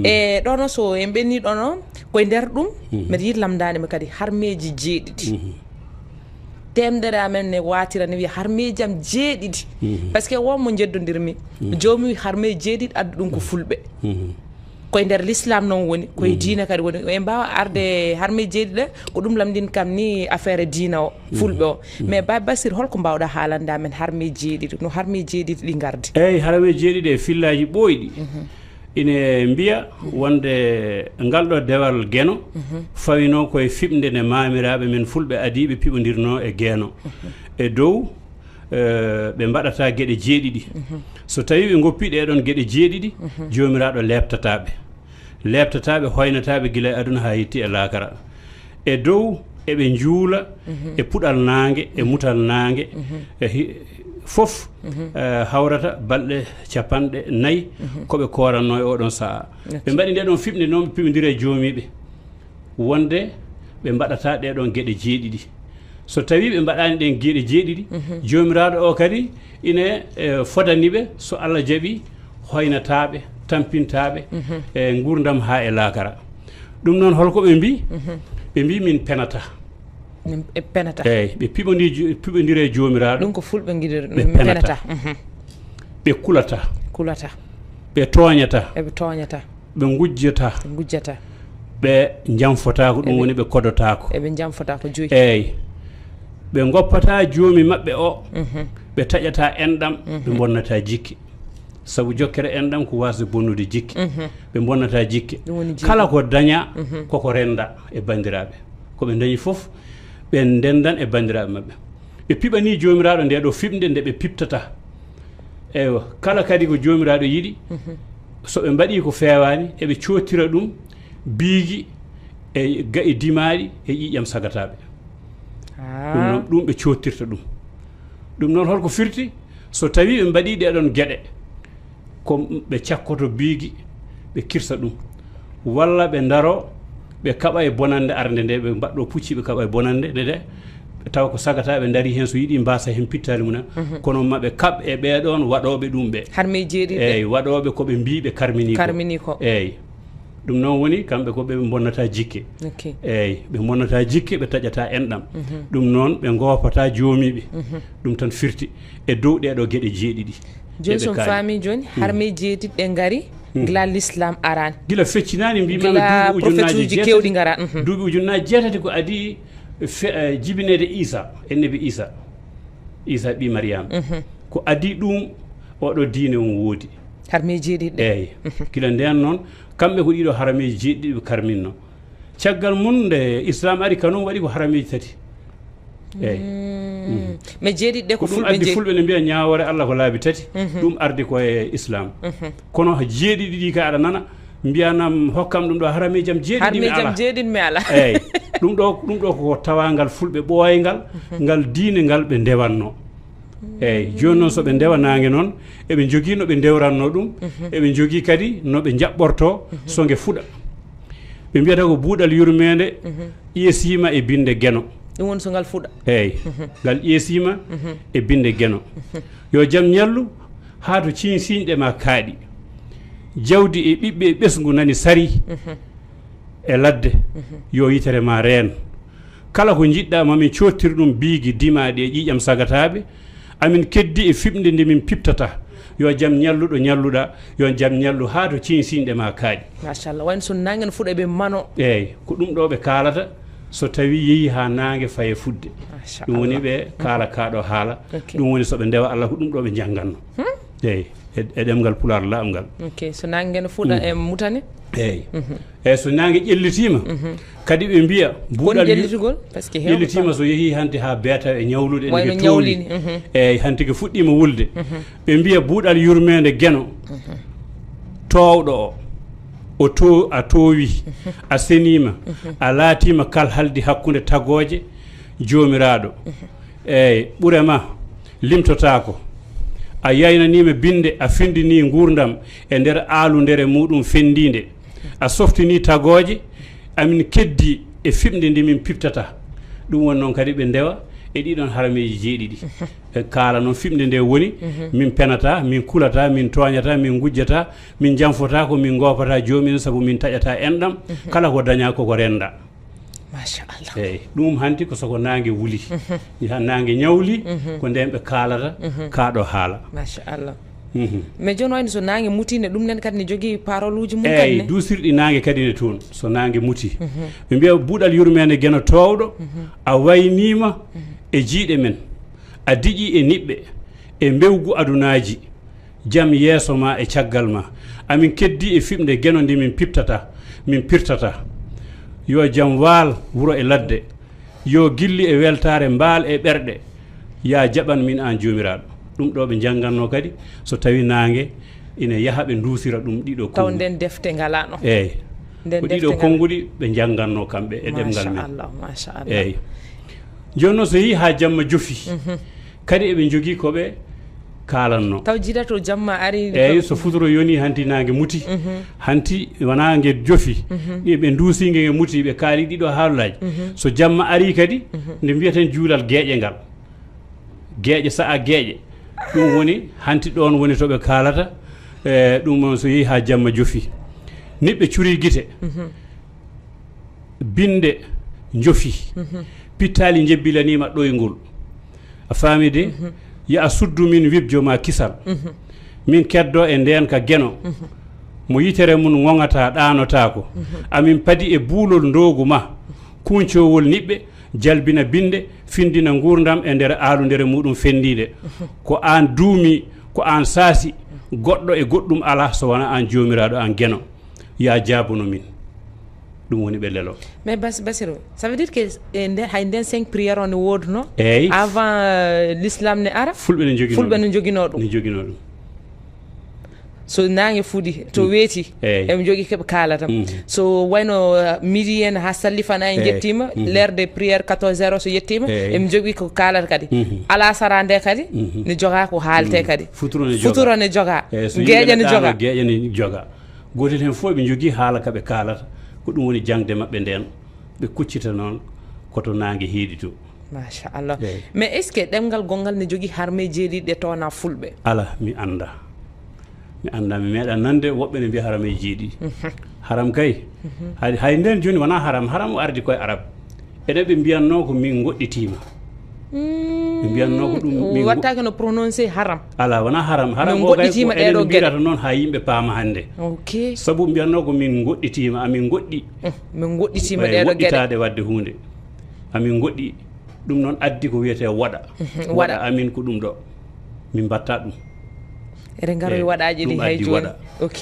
e ɗono so en ɓenni ɗono koye nder ɗum mbiɗa yiɗi lamdade kadi harmeji jeeɗiɗi temdere amen ne watira ne wiya harmeji am jeeɗiɗi par ce que wonmo jeddodirmi jomum wi harmeji jeeɗiɗi addu ɗum ko fulɓe koye nder l'islam noon woni koye diina kadi woni en mbawa arde harmeji jeeɗiɗe ko ɗum lamdin kam ni affaire diina o fulɓe o mais Baaba Bassir holko mbawɗa haalande amen harmeji jeeɗiɗi no harmeji jeeɗiɗi ɗi gardi eyyi harmeji jeeɗiɗi e fillaji ɓooyɗi ine mbiya wonde ngal ɗo dewal gueno fawino koye fiɓde nde mamiraɓe men fulɓe adiɓe piɓodirno e gueno e dow ɓe mbaɗata gueɗe jeeɗiɗi so tawi ɓe goppi ɗeɗon gueɗe jeeɗiɗi jomiraɗo lebtataɓe hoynataɓe guila e aduna ha yetti e laakara e dow eɓe juula e puɗal nangue e mutal nangue fof hawrata balɗe capanɗe nayyi koɓe koranno e oɗon saaha ɓe mbaɗi ndeɗon fiɓde noon ɓe piɓodira e joomiɓe wonde ɓe mbaɗata ɗeɗon gueɗe jeeɗiɗi so tawi ɓe mbaɗani ɗen gueɗe jeeɗiɗi jomiraɗo o kadi ine fodaniɓe so Allah jaaɓi hoynataɓe tampintaɓe e gurdam ha e laakara ɗum noon holko ɓe mbi ɓe mbi min penata e penata eyyi ɓe piɓodira e jomiraɗo ɗum ko fulɓe guiɗir ɓe penata ɓe kulata ɓe toñata ɓe gujjata ɓe jamfotako ɗum woni ɓe kodotako eɓe jamfotako joyi eyyi ɓe goppata joomi mabɓe o ɓe taƴata enɗam ɓe bonnata jikki saabu jokkere enɗam ko wasde bonnude jikki ɓe bonnata jikki kala ko daña koko renda e bandiraɓe koɓe dañi foof ɓe ndendan e bandiraɓe mabɓe ɓe piɓani jomiraɗo nde ɗo fiɓde nde ɓe piptata eywa kala kadi ko jomiraɗo yiiɗi so ɓe mbaɗi ko fewani eɓe cottira ɗum biigui e dimaɗi e ƴiƴam sagataɓe ɗum ɓe cottirta ɗum noon holko firti so tawi ɓe mbaɗi ɗeɗon gueɗe ko ɓe cakkoto biigui ɓe kirsa ɗum walla ɓe daro ɓe kaɓa e bonande arde nde ɓe mbaɗɗo pucci ɓe kaɓa e bonande nde taw ko sagata ɓe daari hen so yiiɗi mbasa hen pittali mumen kono maɓe kaɓ e ɓeɗon waɗoɓe ɗum ɓe harmeji jeeɗiɗi eyyi waɗoɓe koɓe mbi ɓe karmini ko eyyi ɗum noon woni kamɓe ko ɓe bonnata jikke eyyi ɓe bonnata jikke ɓe taƴata enɗam ɗum noon ɓe gopata joomiɓe ɗum tan firti e dow ɗeɗo gueɗe jeeɗiɗi joni son faami joni harmeji jeeɗiɗi ɗe gaari gila l'islam arani gila feccinani mbimama duuɓi kewɗi gara duuɓi ujunnaji jeetati ko adi jibinede Isa ennebi Isa ɓi Mariama ko adi ɗum oɗo diine on woodi harmeji jeeɗiɗi eyyi gila nden noon kamɓe ko ɗiɗo harameji jeeɗiɗi ɓe karminno caggal mum nde islam ari kanon waɗi ko harameji tati eyyi mais jeeɗiɗi ɗe ko ɗum addi fulɓe ne mbiya ñawore Allah ko laabi tati ɗum ardi koye islam kono jeeɗiɗi ɗi ka aɗa nana mbiyanam hokkam ɗum ɗo harameji am jeeɗiɗi mi ala eyyi ɗum ɗo ko tawangal fulɓe ɓooyngal ngal diine ngal ɓe ndewanno eyyi joni noon soɓe ndewa nangue noon eɓe jogui noɓe dewranno ɗum eɓe jogui kadi noɓe jaɓɓorto so gue fuɗa ɓe mbiyata ko buuɗal yurmede ƴeesima e binde gueno ɗum woni so ngal fuɗa eyyi ngal ƴeesima e binde gueno yo jaam ñallu ha to cinsiñɗe ma kaaɗi jawdi e ɓiɓɓe e ɓesgu nani sari e ladde yo yitere ma reen kala ko jiɗɗa mamin cottir ɗum biigui dimaɗi e ƴiƴam sagataɓe amin keddi e fiɓde nde min piptata yo jaam ñalluɗo ñalluɗa yo jaam ñallu ha to cinsiñɗe ma kaaɗi machallah wayno so nangue ne fuɗa ɓe mano eyyi ko ɗum ɗo ɓe kalata so tawi yeehi ha nangue faye fudde ɗum woni ɓe kaala kaɗo haala ɗum woni soɓe ndewa Allah ko ɗum ɗo ɓe jangganno eyyi e ɗemgal pular lamgal so nangue ne fuɗa e mutane eyyi eyyi so nangue ƴellitima kadi ɓe mbiya buuɗal ƴellitima so yeehi hanti ha beeta e ñawlude ene towli eyyi hanti ko fuɗɗima wulde ɓe mbiya buuɗal yurmede gueno towɗo o a toowi a senima a laatima kal haldi hakkude tagoje jomiraɗo eyyi ɓurema limtotako a yaynanima binde a findini gurdam e nder aaludere muɗum fendide a softini tagoje amin keddi e fiɓde nde min piptata ɗum woni noon kadi ɓe ndewa e ɗiɗon harameji jeeɗiɗi e kala noon fimde nde woni min penata min kulata min toñata min gujjata min janfota ko min gopata jomum saabu min taƴata enɗam kala ko daña koko renda machallah eyyi ɗum hanti ko soko nangue wuuli nangue ñawli ko nden ɓe kalata kaɗo haala machallah mais joni wayno so nangue mutine ɗum nen kadi ne jogui parole uji mum eyyi dusirɗi nangue kadi ne toon so nangue muti ɓe mbiya buuɗal yurmede gueno towɗo a waynima e jiiɗe men a diƴi e niɓɓe e mbewgu adunaji jaam yeeso ma e caggal ma amin keddi e fimde gueno nde min pirtata yo jaam waal wuro e ladde yo gilli e weltare mbaal e ɓerɗe ya jaɓan min an jomiraɗo ɗum ɗo ɓe jangganno kadi so tawi nangue ina yaaha ɓe dusira ɗum ɗiɗo taw nden defte ngalano eyyi ko ɗiɗo konguɗi ɓe jangganno kamɓe e ɗemgal men machallah eyyi joni noon so yeehi ha jamma jofi kadi eɓe jogui koɓe kalanno taw jiidato jamma ari eyyi so futuro yoni hanti nangue muti hanti wona gue jofi ɓe duusigue nge muti ɓe kaali ɗiɗo haalullaji so jamma ari kadi nde mbiyaten juulal gueƴe ngal gueƴe saa gueƴe ɗum woni hanti ɗon woni toɓe kalata ɗum so yeehi ha jamma jofi niɓɓe cuuri guite binde jofi pittali jebbilanima ɗoygol a faami de ya suddu min wibjo ma kisal min keddo e nden ka gueno mo yitere mun gongata ɗanota ko amin padi e buulol ndogu ma kuncowol niɓɓe jalbina binde findina gurdam e nder aaludere muɗum fendide ko an duumi ko an saasi goɗɗo e goɗɗum ala so wona an jomiraɗo an gueno ya jaabuno min ɗum woni ɓe lelo mais Bassirou ça veut dire que hay nden 5 prière on ne wodno eyyi avant l'islam ne ara fulɓe ne joguino ɗum so nangue fuuɗi to weeti eɓe jogui keɓe kalata so wayno midi en ha sallifana en jettima l'heure de prière 14h so yettima eɓe jogui ko kalata kadi alasara nde kadi ne joga ko haalte kadi futuro ne joga gueƴe ne joga gotel hen fof ɓe jogui haala kaɓe kalata ko ɗum woni jangde mabɓe nden ɓe kuccita noon koto nangue heeɗi to machallah mais est ce que ɗemgal gongal ne jogui harme jeeɗiɗe towna fulɓe ala mi anda mi meeɗa nande woɓɓe ne mbiya haram e jeeɗi haram kay hay nden joni wona haram o ardi koye arab enen ɓe mbiyanno ko min goɗɗitima ɓe mbiyanno ko ɗum wattake no prononcé haram ala wona haram o kay enen mbirata noon ha yimɓe paama hande ok saabu mbiyanno ko min goɗɗitima amin goɗɗi min goɗɗitima ɗeɗo gueɗe woɗɗitade wadde hunde amin goɗɗi ɗum noon addi ko wiyete waɗa amin ko ɗum ɗo min mbatta ɗum eɗen garoy waɗaji ɗi hay joni ok